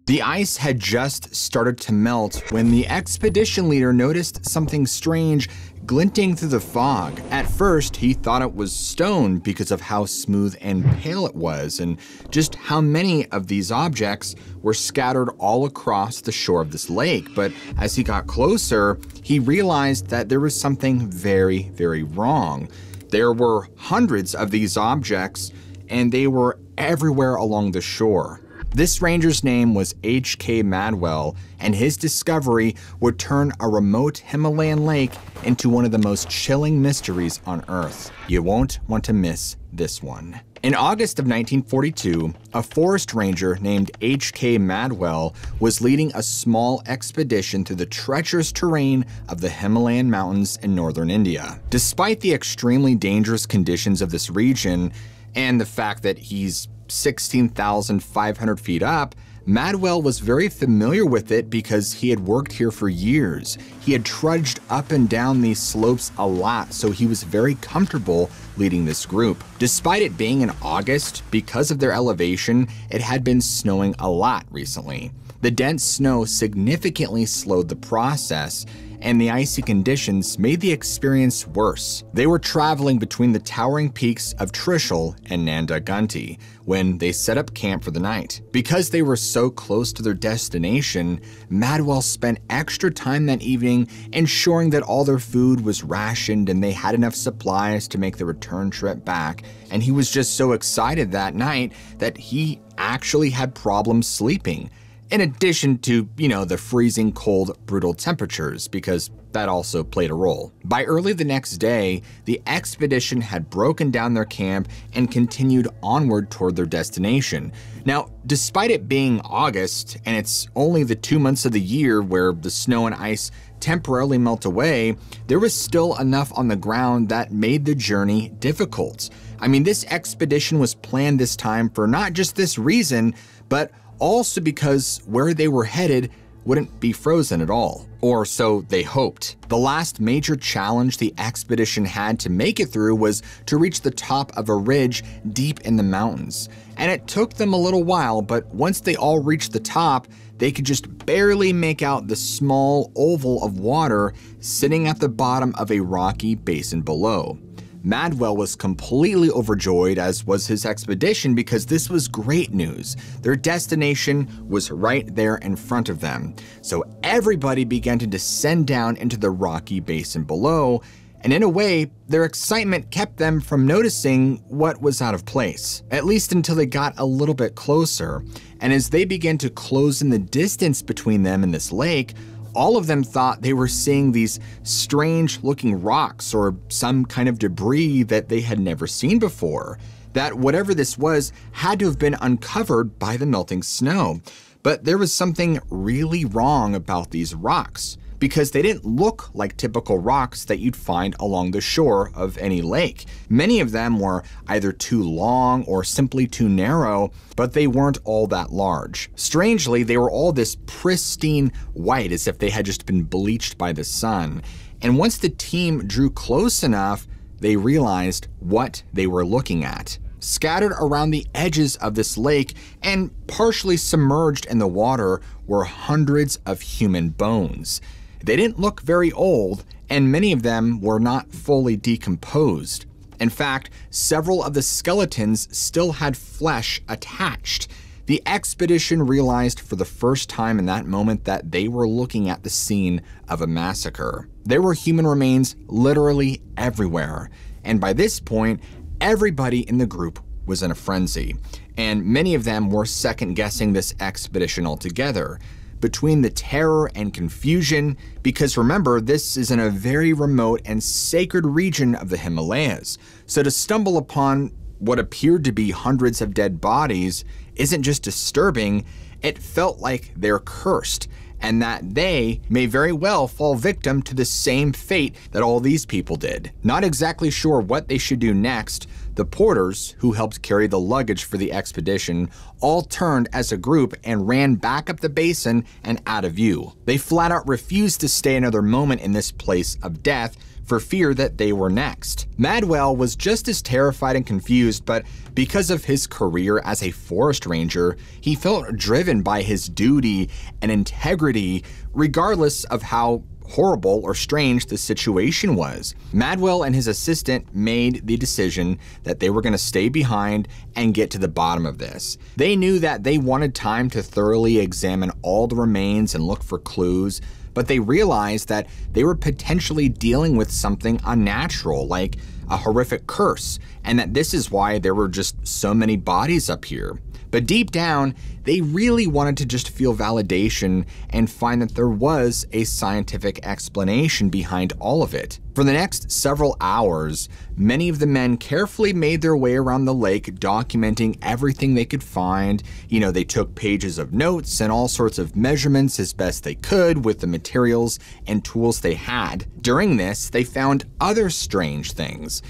The ice had just started to melt when the expedition leader noticed something strange glinting through the fog. At first, he thought it was stone because of how smooth and pale it was, and just how many of these objects were scattered all across the shore of this lake. But as he got closer, he realized that there was something very, very wrong. There were hundreds of these objects, and they were everywhere along the shore. This ranger's name was H.K. Madwell, and his discovery would turn a remote Himalayan lake into one of the most chilling mysteries on Earth. You won't want to miss this one. In August of 1942, a forest ranger named H.K. Madwell was leading a small expedition through the treacherous terrain of the Himalayan mountains in northern India. Despite the extremely dangerous conditions of this region and the fact that he's 16,500 feet up, Madwell was very familiar with it because he had worked here for years. He had trudged up and down these slopes a lot, so he was very comfortable leading this group. Despite it being in August, because of their elevation, it had been snowing a lot recently. The dense snow significantly slowed the process, and the icy conditions made the experience worse. They were traveling between the towering peaks of Trishul and Nanda Devi when they set up camp for the night. Because they were so close to their destination, Madwell spent extra time that evening ensuring that all their food was rationed and they had enough supplies to make the return trip back. And he was just so excited that night that he actually had problems sleeping. In addition to, the freezing cold, brutal temperatures, because that also played a role. By early the next day, the expedition had broken down their camp and continued onward toward their destination. Now, despite it being August, and it's only the 2 months of the year where the snow and ice temporarily melt away, there was still enough on the ground that made the journey difficult. I mean, this expedition was planned this time for not just this reason, but also because where they were headed wouldn't be frozen at all, or so they hoped. The last major challenge the expedition had to make it through was to reach the top of a ridge deep in the mountains. And it took them a little while, but once they all reached the top, they could just barely make out the small oval of water sitting at the bottom of a rocky basin below. Madwell was completely overjoyed, as was his expedition, because this was great news. Their destination was right there in front of them. So everybody began to descend down into the rocky basin below, and in a way, their excitement kept them from noticing what was out of place, at least until they got a little bit closer. And as they began to close in the distance between them and this lake, all of them thought they were seeing these strange looking rocks or some kind of debris that they had never seen before. That whatever this was had to have been uncovered by the melting snow. But there was something really wrong about these rocks, because they didn't look like typical rocks that you'd find along the shore of any lake. Many of them were either too long or simply too narrow, but they weren't all that large. Strangely, they were all this pristine white, as if they had just been bleached by the sun. And once the team drew close enough, they realized what they were looking at. Scattered around the edges of this lake and partially submerged in the water were hundreds of human bones. They didn't look very old, and many of them were not fully decomposed. In fact, several of the skeletons still had flesh attached. The expedition realized for the first time in that moment that they were looking at the scene of a massacre. There were human remains literally everywhere, and by this point, everybody in the group was in a frenzy, and many of them were second-guessing this expedition altogether. Between the terror and confusion, because remember, this is in a very remote and sacred region of the Himalayas, so to stumble upon what appeared to be hundreds of dead bodies isn't just disturbing, it felt like they're cursed, and that they may very well fall victim to the same fate that all these people did. Not exactly sure what they should do next, The porters, who helped carry the luggage for the expedition, all turned as a group and ran back up the basin and out of view. They flat out refused to stay another moment in this place of death for fear that they were next. Madwell was just as terrified and confused, but because of his career as a forest ranger, he felt driven by his duty and integrity, regardless of how horrible or strange the situation was. Madwell and his assistant made the decision that they were going to stay behind and get to the bottom of this. They knew that they wanted time to thoroughly examine all the remains and look for clues, but they realized that they were potentially dealing with something unnatural, like a horrific curse, and that this is why there were just so many bodies up here. But deep down, they really wanted to just feel validation and find that there was a scientific explanation behind all of it. For the next several hours, many of the men carefully made their way around the lake, documenting everything they could find. They took pages of notes and all sorts of measurements as best they could with the materials and tools they had. During this, they found other strange things.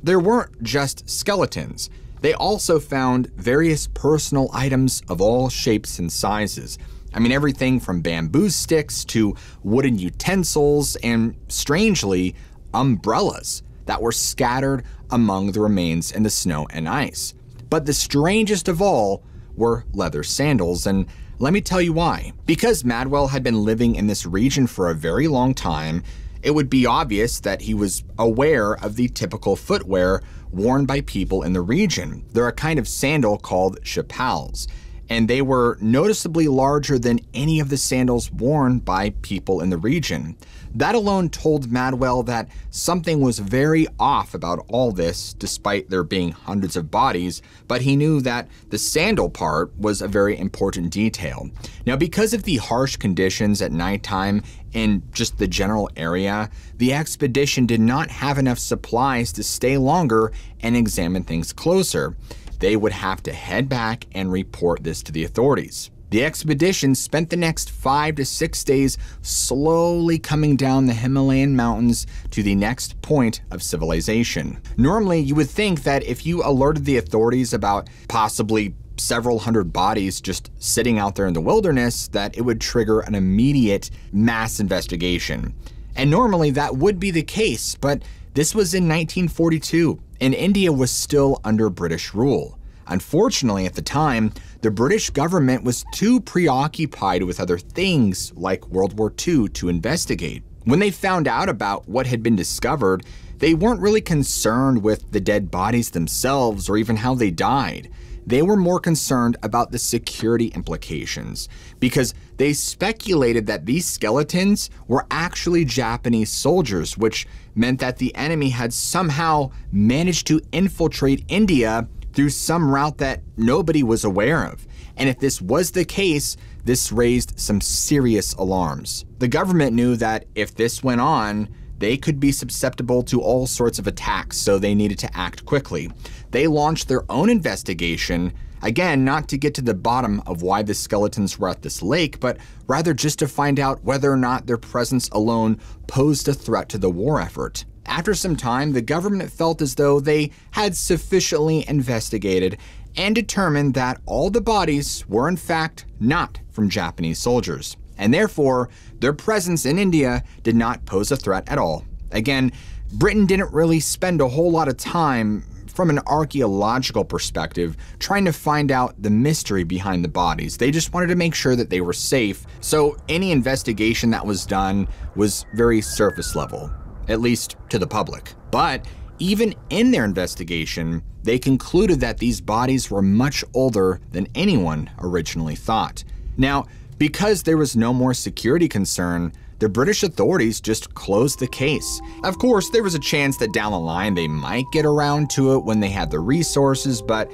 There weren't just skeletons. They also found various personal items of all shapes and sizes. Everything from bamboo sticks to wooden utensils and, strangely, umbrellas that were scattered among the remains in the snow and ice. But the strangest of all were leather sandals, and let me tell you why. Because Madwell had been living in this region for a very long time, it would be obvious that he was aware of the typical footwear worn by people in the region. They're a kind of sandal called chapals, and they were noticeably larger than any of the sandals worn by people in the region. That alone told Madwell that something was very off about all this, despite there being hundreds of bodies, but he knew that the sandal part was a very important detail. Now, because of the harsh conditions at nighttime in just the general area, the expedition did not have enough supplies to stay longer and examine things closer. They would have to head back and report this to the authorities. The expedition spent the next 5 to 6 days slowly coming down the Himalayan mountains to the next point of civilization. Normally, you would think that if you alerted the authorities about possibly several hundred bodies just sitting out there in the wilderness, that it would trigger an immediate mass investigation. And normally that would be the case, but this was in 1942, and India was still under British rule. Unfortunately, at the time, the British government was too preoccupied with other things like World War II to investigate. When they found out about what had been discovered, they weren't really concerned with the dead bodies themselves or even how they died. They were more concerned about the security implications, because they speculated that these skeletons were actually Japanese soldiers, which meant that the enemy had somehow managed to infiltrate India through some route that nobody was aware of. And if this was the case, this raised some serious alarms. The government knew that if this went on, they could be susceptible to all sorts of attacks, so they needed to act quickly. They launched their own investigation, again, not to get to the bottom of why the skeletons were at this lake, but rather just to find out whether or not their presence alone posed a threat to the war effort. After some time, the government felt as though they had sufficiently investigated and determined that all the bodies were in fact not from Japanese soldiers, and therefore their presence in India did not pose a threat at all. Again, Britain didn't really spend a whole lot of time from an archaeological perspective trying to find out the mystery behind the bodies. They just wanted to make sure that they were safe, so any investigation that was done was very surface level, at least to the public. But even in their investigation, they concluded that these bodies were much older than anyone originally thought. Now, because there was no more security concern, the British authorities just closed the case. Of course, there was a chance that down the line they might get around to it when they had the resources, but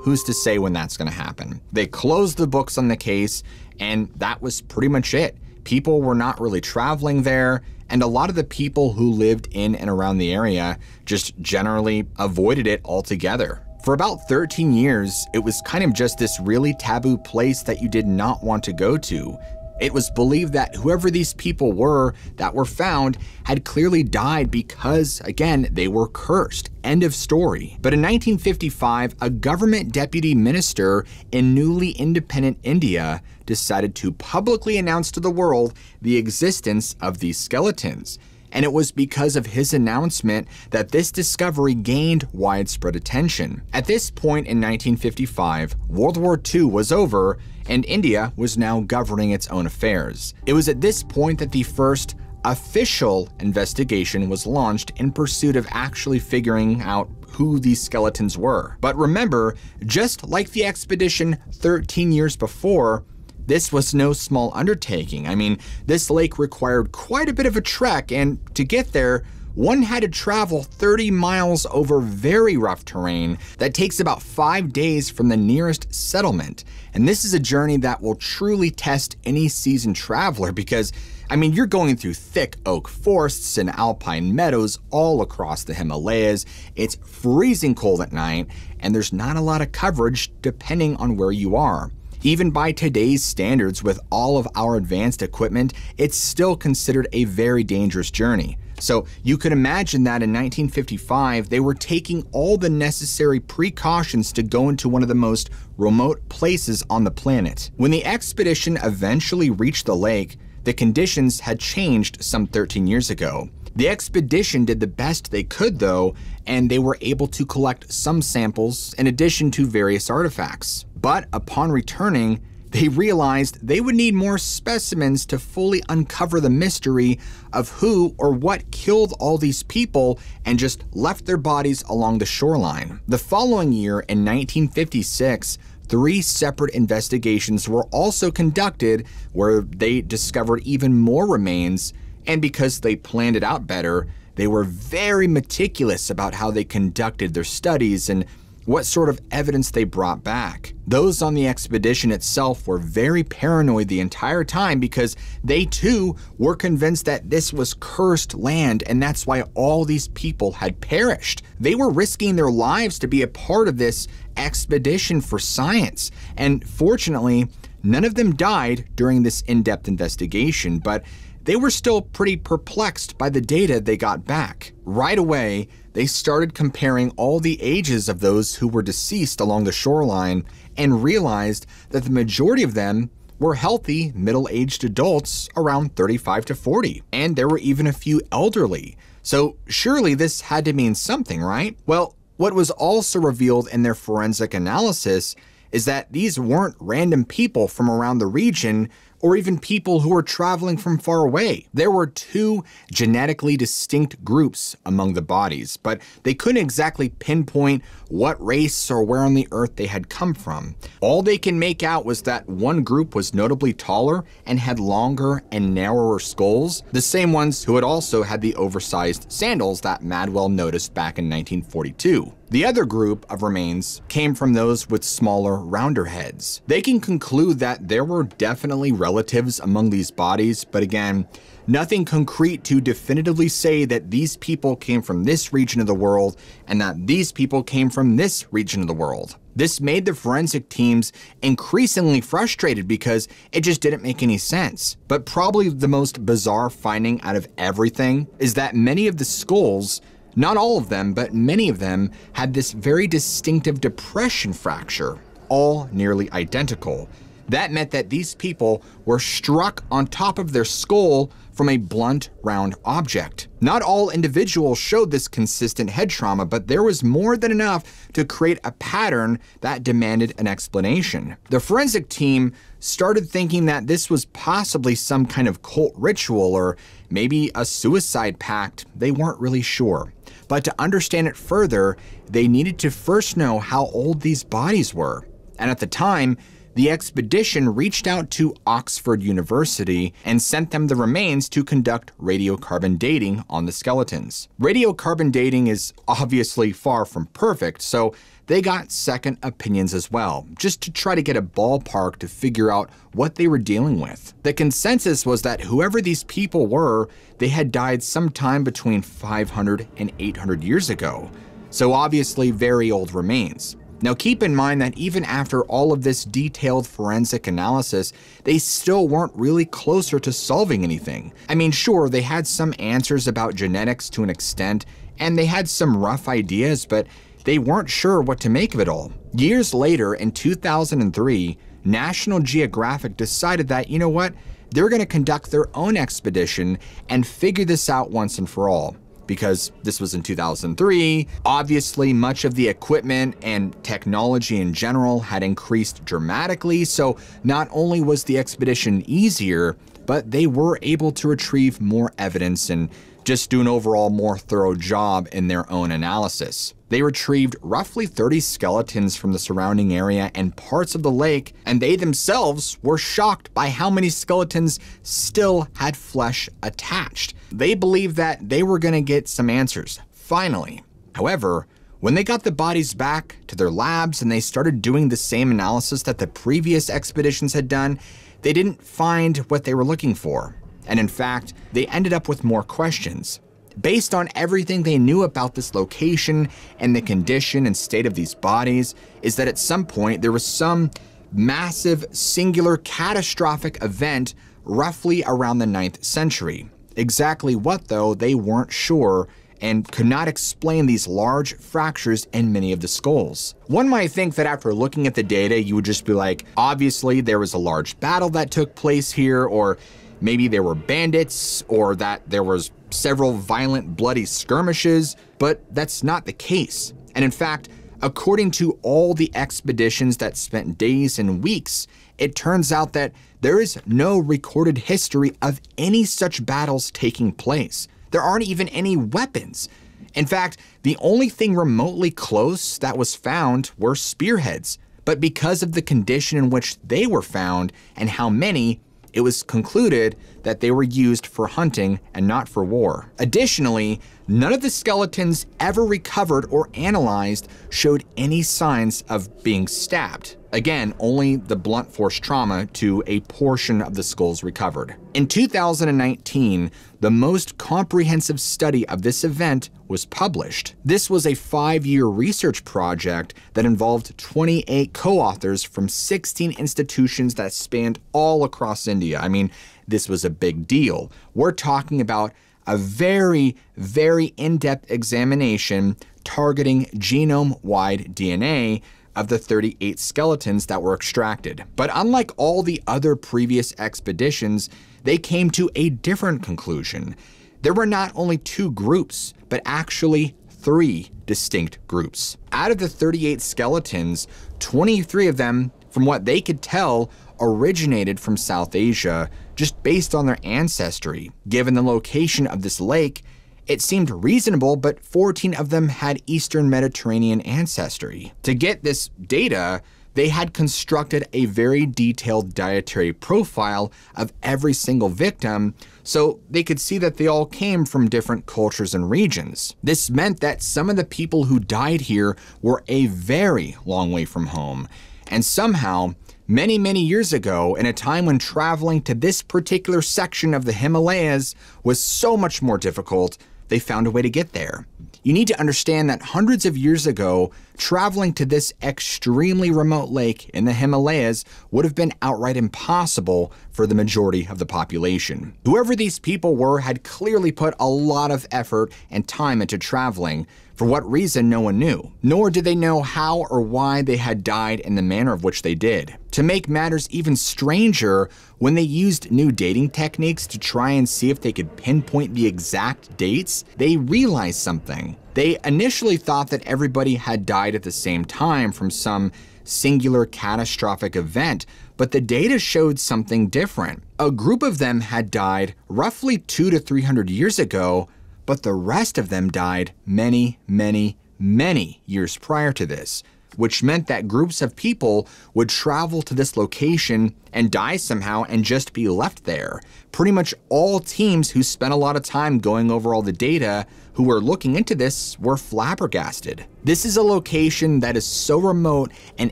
who's to say when that's gonna happen? They closed the books on the case, and that was pretty much it. People were not really traveling there, and a lot of the people who lived in and around the area just generally avoided it altogether. For about 13 years, it was kind of just this really taboo place that you did not want to go to. It was believed that whoever these people were that were found had clearly died because, again, they were cursed. End of story. But in 1955, a government deputy minister in newly independent India decided to publicly announce to the world the existence of these skeletons. And it was because of his announcement that this discovery gained widespread attention. At this point in 1955, World War II was over, and India was now governing its own affairs. It was at this point that the first official investigation was launched in pursuit of actually figuring out who these skeletons were. But remember, just like the expedition 13 years before, this was no small undertaking. I mean, this lake required quite a bit of a trek, and to get there, one had to travel 30 miles over very rough terrain that takes about 5 days from the nearest settlement. And this is a journey that will truly test any seasoned traveler because, I mean, you're going through thick oak forests and alpine meadows all across the Himalayas. It's freezing cold at night, and there's not a lot of coverage depending on where you are. Even by today's standards, with all of our advanced equipment, it's still considered a very dangerous journey. So you could imagine that in 1955, they were taking all the necessary precautions to go into one of the most remote places on the planet. When the expedition eventually reached the lake, the conditions had changed some 13 years ago. The expedition did the best they could though, and they were able to collect some samples in addition to various artifacts. But upon returning, they realized they would need more specimens to fully uncover the mystery of who or what killed all these people and just left their bodies along the shoreline. The following year, in 1956, 3 separate investigations were also conducted where they discovered even more remains, and because they planned it out better, they were very meticulous about how they conducted their studies and what sort of evidence they brought back. Those on the expedition itself were very paranoid the entire time because they too were convinced that this was cursed land, and that's why all these people had perished. They were risking their lives to be a part of this expedition for science, and fortunately, none of them died during this in-depth investigation, but they were still pretty perplexed by the data they got back. Right away, they started comparing all the ages of those who were deceased along the shoreline and realized that the majority of them were healthy, middle-aged adults around 35 to 40. And there were even a few elderly. So surely this had to mean something, right? Well, what was also revealed in their forensic analysis is that these weren't random people from around the region or even people who were traveling from far away. There were 2 genetically distinct groups among the bodies, but they couldn't exactly pinpoint what race or where on the earth they had come from. All they can make out was that one group was notably taller and had longer and narrower skulls, the same ones who had also had the oversized sandals that Madwell noticed back in 1942. The other group of remains came from those with smaller, rounder heads. They can conclude that there were definitely relatives among these bodies, but again, nothing concrete to definitively say that these people came from this region of the world and that these people came from this region of the world. This made the forensic teams increasingly frustrated because it just didn't make any sense. But probably the most bizarre finding out of everything is that many of the skulls, not all of them, but many of them, had this very distinctive depression fracture, all nearly identical. That meant that these people were struck on top of their skull from a blunt, round object. Not all individuals showed this consistent head trauma, but there was more than enough to create a pattern that demanded an explanation. The forensic team started thinking that this was possibly some kind of cult ritual or maybe a suicide pact. They weren't really sure. But to understand it further, they needed to first know how old these bodies were. And at the time, the expedition reached out to Oxford University and sent them the remains to conduct radiocarbon dating on the skeletons. Radiocarbon dating is obviously far from perfect, so they got second opinions as well, just to try to get a ballpark to figure out what they were dealing with. The consensus was that whoever these people were, they had died sometime between 500 and 800 years ago, so obviously very old remains. Now keep in mind that even after all of this detailed forensic analysis, they still weren't really closer to solving anything. I mean, sure, they had some answers about genetics to an extent, and they had some rough ideas, but they weren't sure what to make of it all. Years later, in 2003, National Geographic decided that, you know what, they're going to conduct their own expedition and figure this out once and for all. Because this was in 2003, obviously much of the equipment and technology in general had increased dramatically, so not only was the expedition easier, but they were able to retrieve more evidence and just do an overall more thorough job in their own analysis. They retrieved roughly 30 skeletons from the surrounding area and parts of the lake, and they themselves were shocked by how many skeletons still had flesh attached. They believed that they were going to get some answers, finally. However, when they got the bodies back to their labs and they started doing the same analysis that the previous expeditions had done, they didn't find what they were looking for. And in fact, they ended up with more questions. Based on everything they knew about this location and the condition and state of these bodies, is that at some point there was some massive, singular, catastrophic event roughly around the 9th century. Exactly what, though, they weren't sure and could not explain these large fractures in many of the skulls. One might think that after looking at the data, you would just be like, obviously there was a large battle that took place here, or maybe there were bandits, or that there was several violent, bloody skirmishes, but that's not the case. And in fact, according to all the expeditions that spent days and weeks, it turns out that there is no recorded history of any such battles taking place. There aren't even any weapons. In fact, the only thing remotely close that was found were spearheads. But because of the condition in which they were found and how many, it was concluded that they were used for hunting and not for war. Additionally, none of the skeletons ever recovered or analyzed showed any signs of being stabbed. Again, only the blunt force trauma to a portion of the skulls recovered. In 2019, the most comprehensive study of this event was published. This was a 5-year research project that involved 28 co-authors from 16 institutions that spanned all across India. I mean, this was a big deal. We're talking about a very, very in-depth examination targeting genome-wide DNA of the 38 skeletons that were extracted. But unlike all the other previous expeditions, they came to a different conclusion. There were not only 2 groups, but actually 3 distinct groups. Out of the 38 skeletons, 23 of them, from what they could tell, originated from South Asia, just based on their ancestry. Given the location of this lake, it seemed reasonable, but 14 of them had Eastern Mediterranean ancestry. To get this data, they had constructed a very detailed dietary profile of every single victim, so they could see that they all came from different cultures and regions. This meant that some of the people who died here were a very long way from home, and somehow, many, many years ago, in a time when traveling to this particular section of the Himalayas was so much more difficult, they found a way to get there. You need to understand that hundreds of years ago, traveling to this extremely remote lake in the Himalayas would have been outright impossible for the majority of the population. Whoever these people were had clearly put a lot of effort and time into traveling. For what reason, no one knew, nor did they know how or why they had died in the manner of which they did. To make matters even stranger, when they used new dating techniques to try and see if they could pinpoint the exact dates, they realized something. They initially thought that everybody had died at the same time from some singular catastrophic event, but the data showed something different. A group of them had died roughly 200 to 300 years ago, but the rest of them died many, many, many years prior to this, which meant that groups of people would travel to this location and die somehow and just be left there. Pretty much all teams who spent a lot of time going over all the data who were looking into this were flabbergasted. This is a location that is so remote and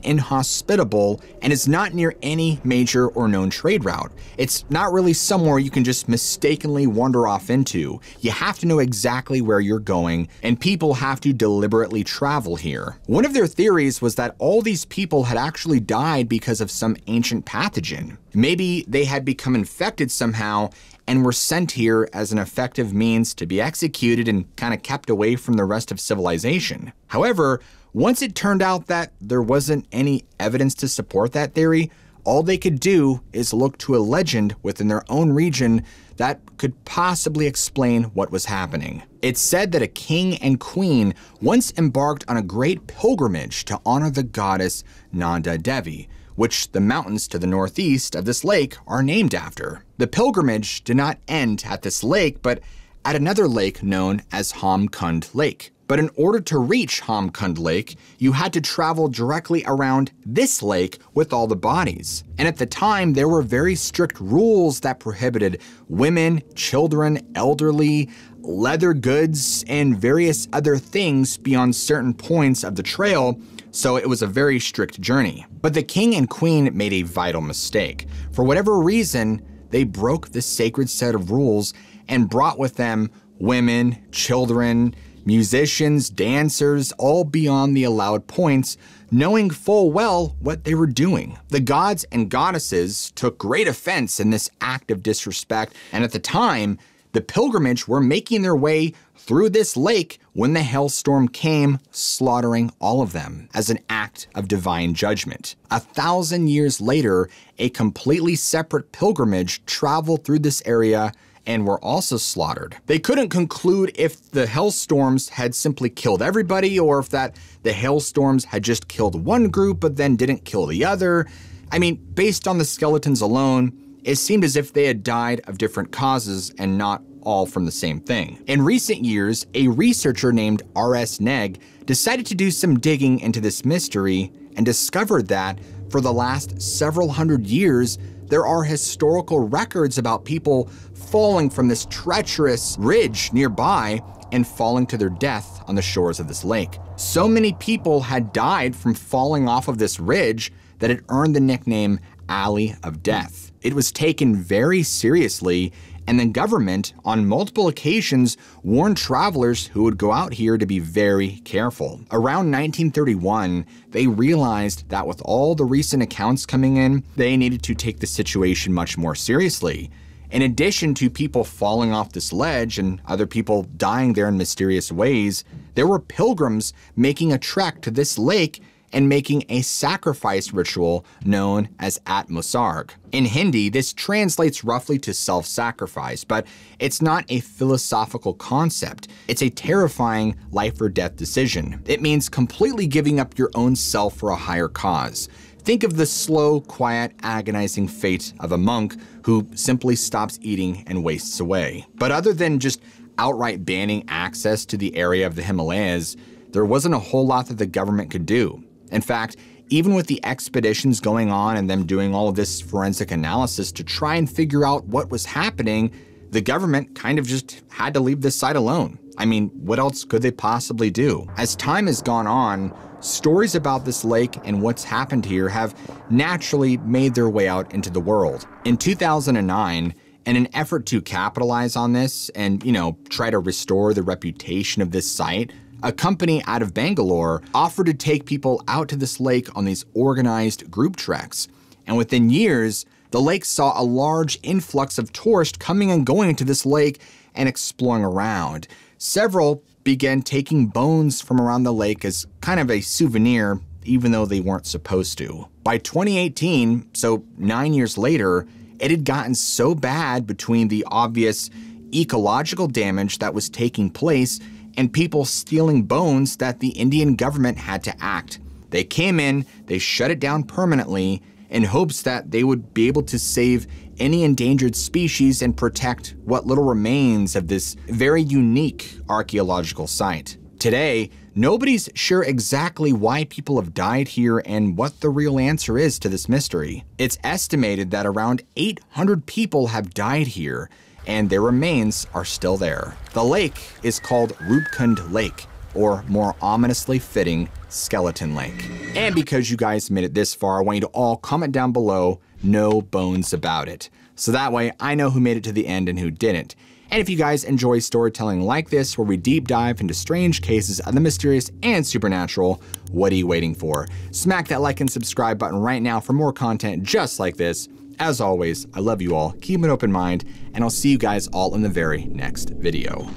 inhospitable and is not near any major or known trade route. It's not really somewhere you can just mistakenly wander off into. You have to know exactly where you're going, and people have to deliberately travel here. One of their theories was that all these people had actually died because of some ancient pathogen. Maybe they had become infected somehow and were sent here as an effective means to be executed and kind of kept away from the rest of civilization. However, once it turned out that there wasn't any evidence to support that theory, all they could do is look to a legend within their own region that could possibly explain what was happening. It's said that a king and queen once embarked on a great pilgrimage to honor the goddess Nanda Devi, which the mountains to the northeast of this lake are named after. The pilgrimage did not end at this lake, but at another lake known as Roopkund Lake. But in order to reach Roopkund Lake, you had to travel directly around this lake with all the bodies. And at the time, there were very strict rules that prohibited women, children, elderly, leather goods, and various other things beyond certain points of the trail, so it was a very strict journey. But the king and queen made a vital mistake. For whatever reason, they broke the sacred set of rules and brought with them women, children, musicians, dancers, all beyond the allowed points, knowing full well what they were doing. The gods and goddesses took great offense in this act of disrespect, and at the time, the pilgrimage were making their way through this lake when the hailstorm came, slaughtering all of them as an act of divine judgment. 1,000 years later, a completely separate pilgrimage traveled through this area and were also slaughtered. They couldn't conclude if the hailstorms had simply killed everybody or if that the hailstorms had just killed one group but then didn't kill the other. I mean, based on the skeletons alone, it seemed as if they had died of different causes and not all from the same thing. In recent years, a researcher named R.S. Neg decided to do some digging into this mystery and discovered that for the last several hundred years, there are historical records about people falling from this treacherous ridge nearby and falling to their death on the shores of this lake. So many people had died from falling off of this ridge that it earned the nickname Alley of Death. It was taken very seriously, and the government on multiple occasions warned travelers who would go out here to be very careful. Around 1931, they realized that with all the recent accounts coming in, they needed to take the situation much more seriously. In addition to people falling off this ledge and other people dying there in mysterious ways, there were pilgrims making a trek to this lake and making a sacrifice ritual known as Atmosarg. In Hindi, this translates roughly to self-sacrifice, but it's not a philosophical concept. It's a terrifying life or death decision. It means completely giving up your own self for a higher cause. Think of the slow, quiet, agonizing fate of a monk who simply stops eating and wastes away. But other than just outright banning access to the area of the Himalayas, there wasn't a whole lot that the government could do. In fact, even with the expeditions going on and them doing all of this forensic analysis to try and figure out what was happening, the government kind of just had to leave this site alone. I mean, what else could they possibly do? As time has gone on, stories about this lake and what's happened here have naturally made their way out into the world. In 2009, in an effort to capitalize on this and, try to restore the reputation of this site, a company out of Bangalore offered to take people out to this lake on these organized group treks. And within years, the lake saw a large influx of tourists coming and going to this lake and exploring around. Several began taking bones from around the lake as kind of a souvenir, even though they weren't supposed to. By 2018, so 9 years later, it had gotten so bad between the obvious ecological damage that was taking place and people stealing bones that the Indian government had to act. They came in, they shut it down permanently in hopes that they would be able to save any endangered species and protect what little remains of this very unique archaeological site. Today, Nobody's sure exactly why people have died here and what the real answer is to this mystery. It's estimated that around 800 people have died here, and their remains are still there. The lake is called Roopkund Lake, or more ominously fitting, Skeleton Lake. And because you guys made it this far, I want you to all comment down below, no bones about it. So that way I know who made it to the end and who didn't. And if you guys enjoy storytelling like this, where we deep dive into strange cases of the mysterious and supernatural, what are you waiting for? Smack that like and subscribe button right now for more content just like this. As always, I love you all, keep an open mind, and I'll see you guys all in the very next video.